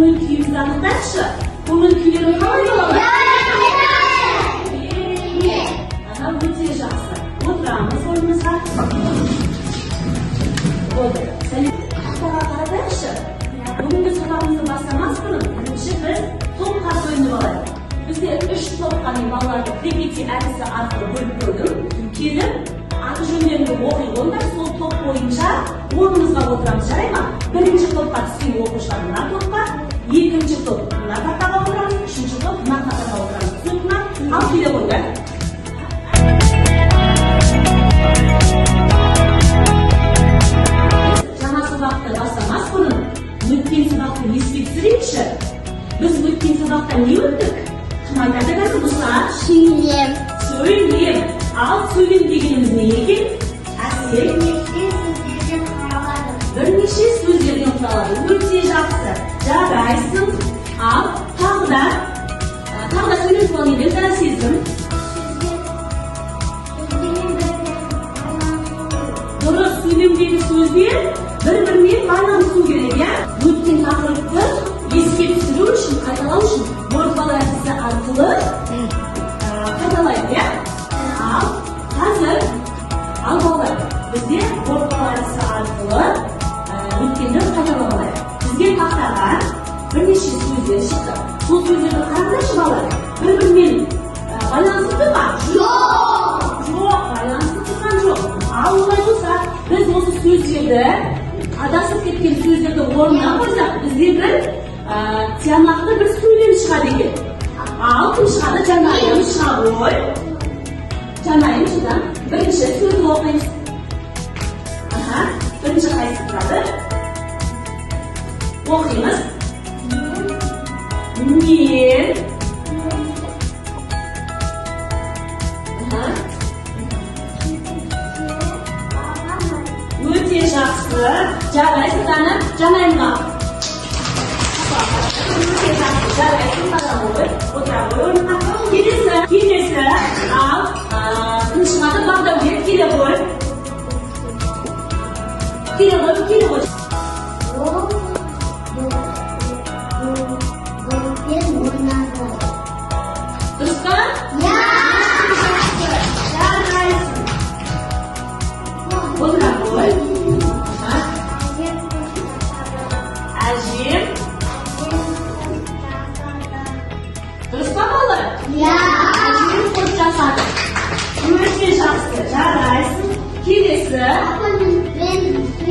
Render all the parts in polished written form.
ko'ngil kuyingizni aniqlashchi. Ko'ngil kuylarim qalay bolalar? Ana o'ta yaxshi. O'tiramiz o'rnimizga. Bo'ldi. Sen qaradashi. Bugungi savolimizni bastamas qilib, birinchi biz to'pqa o'ynab olaylik. Bizga 3 to'pqaning bolalarga repetitsiya orqali bo'lib qo'ydim. Keyin Anjumlarga o'qiyotlar, sol top bo'yicha o'rnimizga o'tiramiz, jaraymi? Birinchi to'pqa sizga o'qishlar bilan to'pqa, ikkinchi to'p naqataga o'tiramiz, uchinchi to'p naqataga o'tiramiz. To'pni avtida bo'lgan. Jamasi vaqtda bastamas qilib, o'tgan vaqtda inspeksiya biz o'tgan vaqtda ne o'tdik? Maydaga bizlar söyleyeyim. Al söyleyeyim deganimiz ne ekan? Asli bir necha so'zlarga yo'qoladi. O'ta yaxshi. Jaraysin. Al taqda söyleyip olaylik, sezdim. To'g'ri söyleyimdagi so'zlar bir-birini bog'lab kerak ya. O'tgan taqdirda esga tushirish uchun, qaytalash uchun morfologiya orqali qaytalaydi ya. Hazır. Al bolalar. Bizga morfologiya orqali o'tgandan qaytalamaydi. Bizga taqdirda bir necha so'zlar chiqdi. Bu so'zlarni qandash bolalar? Bir-birini balansladimi? Yo'q, balansladimi yo'q. Alloh bo'lsa, biz o'sha so'zlarni adasib ketgan so'zlarga o'rnab qo'ysak, bizga bir tiyamakda bir so'zlar chiqadi ekan. Kim chiqadi? Janayim chiqadi. Janayim chiqadi. Birinchi so'zni o'qiymiz. Birinchi qaysi turadi? O'qiymiz. Men. O'ta yaxshi. Jaraysiz ana, janayimga. Kelesi al tinchmadi bag'dodga kela bo'l. Durustmi? O'tirib bo'l. Ajim. Durustmi bolalar? Ajim qo'shasadi. O'ta yaxshi. Jaraysiz.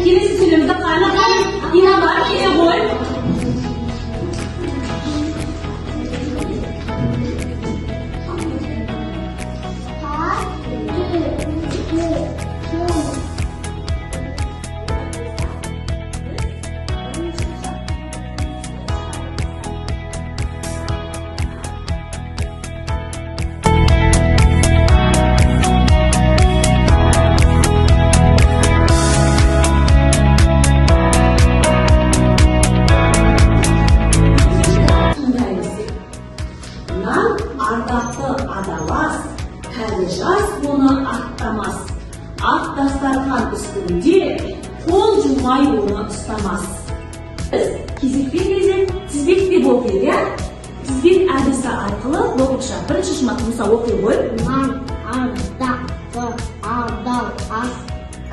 Kelesi filmda qanaqa inalar kela bo'l. Ak dastarkan üstünde kol cummayı onu tutamaz. Kizikli gezin, tizbekli boğuyor ya. Tizbek adresi arkalı boğuşa. Birinci şımatımıza okuyor boy. Man, ardaktı, adal, az,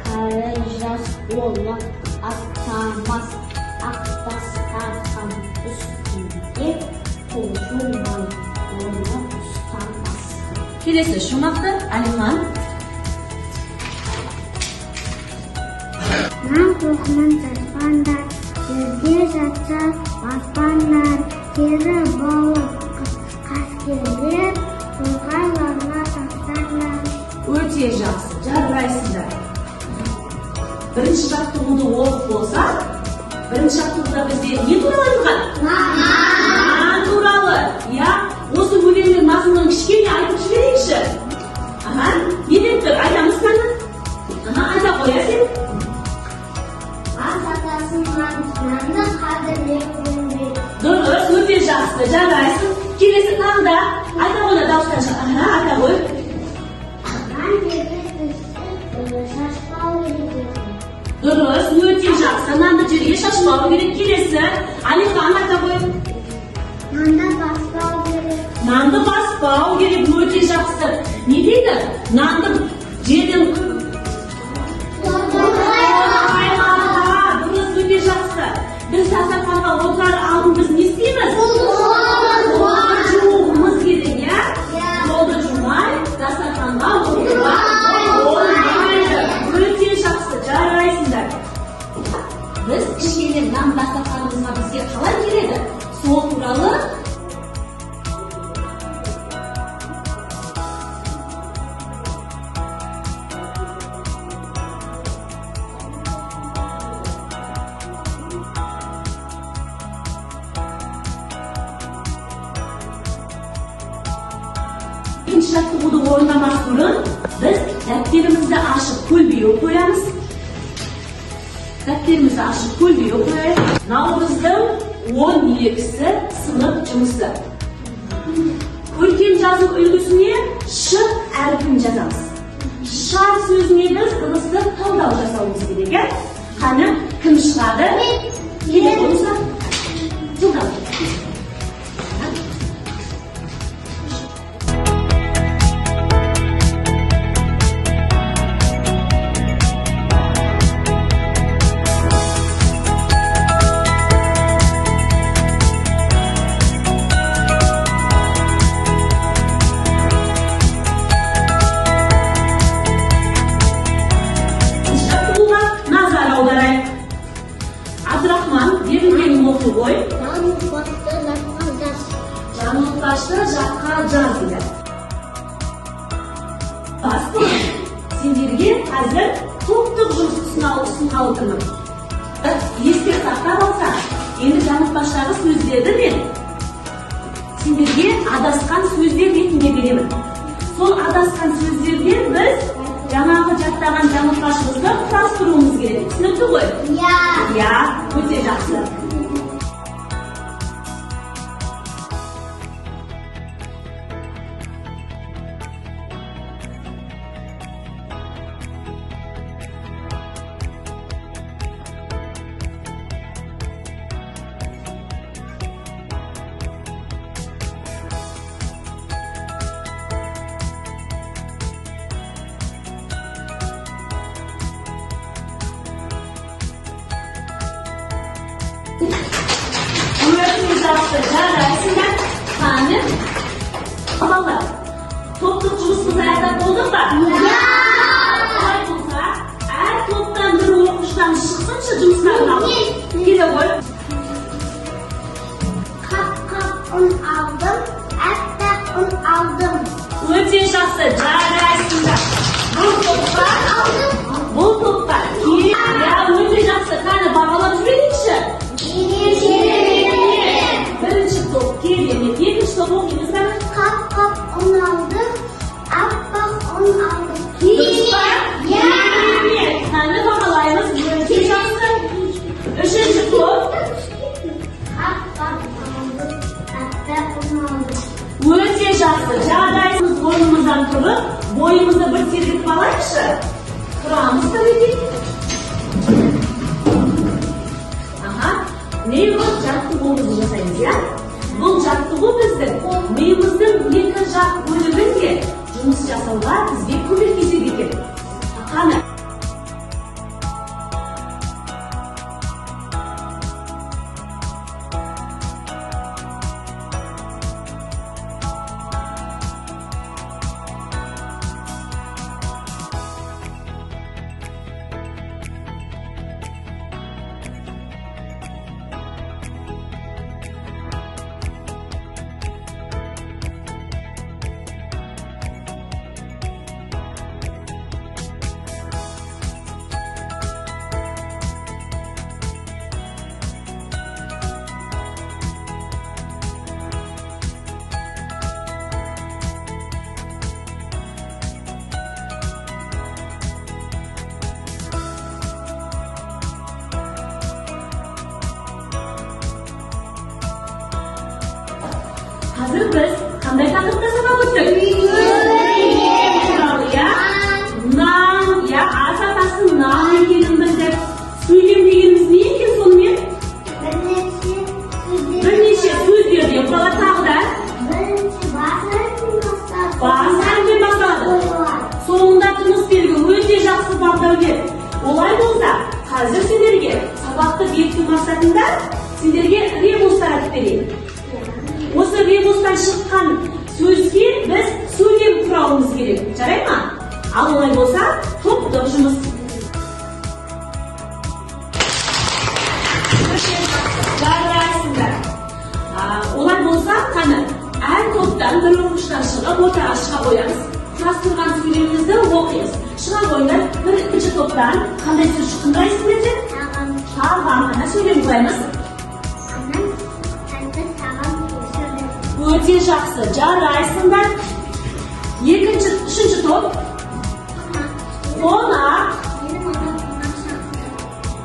karıcaz, onu atamaz. Ak dastarkan üstünde kol cummayı onu tutamaz. Kelesi şımaktı Alihan. Man to'qman sarpanlar, yerga жатса aspandar, teri bo'lib qaskelar, to'g'aylarga taqsanlar. O'ta yaxshi. Jarraysizlar. Birinchi taqdirda o'qib bo'lsa, birinchi taqdirda bizga ne turadi? Man turadi. Ya, o'zi o'yinning mazmunini kichkina aytib berishchi. Ne debdir? Aytamiz qani? Ayta qo'yasiz. Durust, o'ta yaxshi. Jaraysiz. Kelesi taqda ayta qo'yla davsdan chiqadi. Ayta qo'y. Durust, o'ta yaxshi. Namda yerga shoshmoq kerak. Kelesi Alihan ayta qo'y. tasarlау керек, өте жақсы. Не дейді? Нанды жерден дұрыс, өте жақсы. Біз дастарханға отырар алдын біз не істейміз? Қолды жууымыз керек, иә? Қолды жумай, дастарханға отыруға болмайды. Өте жақсы, жарайсыңдар. Біз кішкене нан дастарханымызға бізге қалай келеді? Сол туралы екінші жаттығуды орындамас бұрын біз дәптерімізді ашып көлбеу қоямыз. Дәптерімізді ашып көлбеу қояйық. Наурыздың 12-сі сынып жұмысы. Көркем жазу үлгісіне ш әрпін жазамыз. Шар сөзіне біз дыбысты талдау жасауымыз керек. Қаны кім шығады? Керек болса, жылдам. Ой, жаңылтпашты жаққа жаз дейді. Басты, сендерге қазір топтық жұмыс ұсынғалы тұрмын. Есте сақтап алса, енді жаңылтпаштағы сөздерді мен сендерге адасқан сөздер ретінде беремін. Сол адасқан сөздерге біз жаңағы жаттаған жаңылтпашымызды құрастыруымыз керек. Түсінікті ғой? Иә, өте жақсы. Жақсы, жарайсыңдар. Қаны, балалар, топтық жұмысымыз аяқтап болдық ба? Қалай болса, әр топтан бір оқушыдан шықсыншы жұмыстарын алып. Келе ғой. Қап-қап ұн алдым, әптақ ұн алдым. Өте жақсы, жарайсыңдар. Бұл топқа өте жақсы. Қаны бағалап жіберейікші. Бірінші топ келемек, екінші топ оқимыз ба? Қап-қап ұн алдым, аппақ ұн алдым. Дұрыс па? Қаны бағалаймыз, өте жақсы. Үшінші топ. Қап-қап алдым, аппақ ұн алдым. Өте жақсы. Жағдайымыз орнымыздан тұрып, бойымызды бір сергітіп алайықшы. Тұрамыз тәрбие. Миымыз жаттығуымызды жасаймыз, иә? Бұл жаттығу біздің миымыздың екі жақ бөлігінде жұмыс жасауға бізге көмектеседі екен. Қаны. Hazır biz qanday taqdirda sabab o'tdik? Nan, ya asasasi nan ekanini bildik. So'ylim deganimiz ne ekan sonымен? Bir necha so'z berdi. Bola taqdir. Birinchi basir bер. Олай болса, қазір сендерге сабақты бекіту мақсатында сендерге ребустар айтып берейін. Осы ребустан шыққан сөзге біз сөйлем құрауымыз керек. Жарай ма? Ал олай болса, топтық жұмыс. Жарайсыңдар. Олай болса, қаны, әр топтан бір оқушыдан шығып, ортаға шыға қоямыз. Құрастырған сөйлемімізді оқимыз. Шыға қойыңдар, бірінші топтан қандай сөз шыққанын сіздер? Тағам. Қана сөйлем қоймыз. Өте жақсы, жарайсыңдар. Үшінші топ. Қонақ.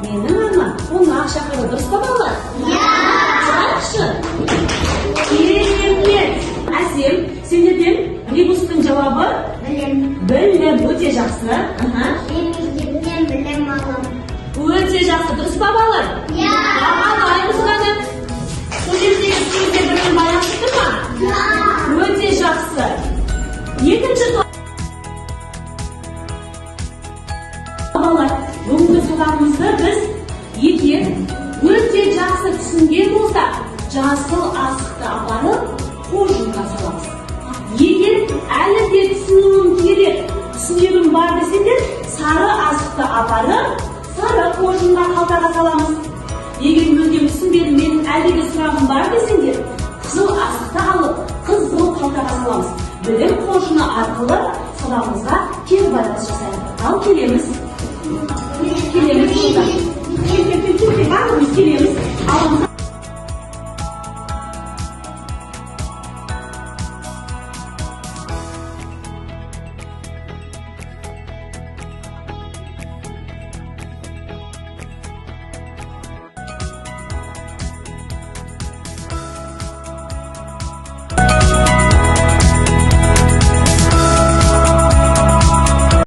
Менің анам, қонақ шақырды. Дұрыс па балалар? Жақсы. Керемет. Әсем, сендерден ребустың жауабы? Білім. Өте жақсы. Өте жақсы. Дұрыс па балалар? Ағалайымыз ғана. Сөйлемдегі сөзде білім баян шықты ма? Өте жақсы. Екінші топ. Балалар, бүгінгі сабағымызды біз егер өте жақсы түсінген болсақ, жасыл асықты апарып қоржынға саламыз. Егер әлі де түсінуім керек, түсінігім бар десеңдер, сары асықты апарып сары қоржынға қалтаға саламыз. Егер мүлдем түсінбедім, менің әлі де сұрағым бар десеңдер, қызыл асықты алып қызыл қалтаға саламыз. Білім қоржыны арқылы сабағымызға кері байланыс жасаймыз. Ал келеміз. Келеміз. Барлығымыз келеміз.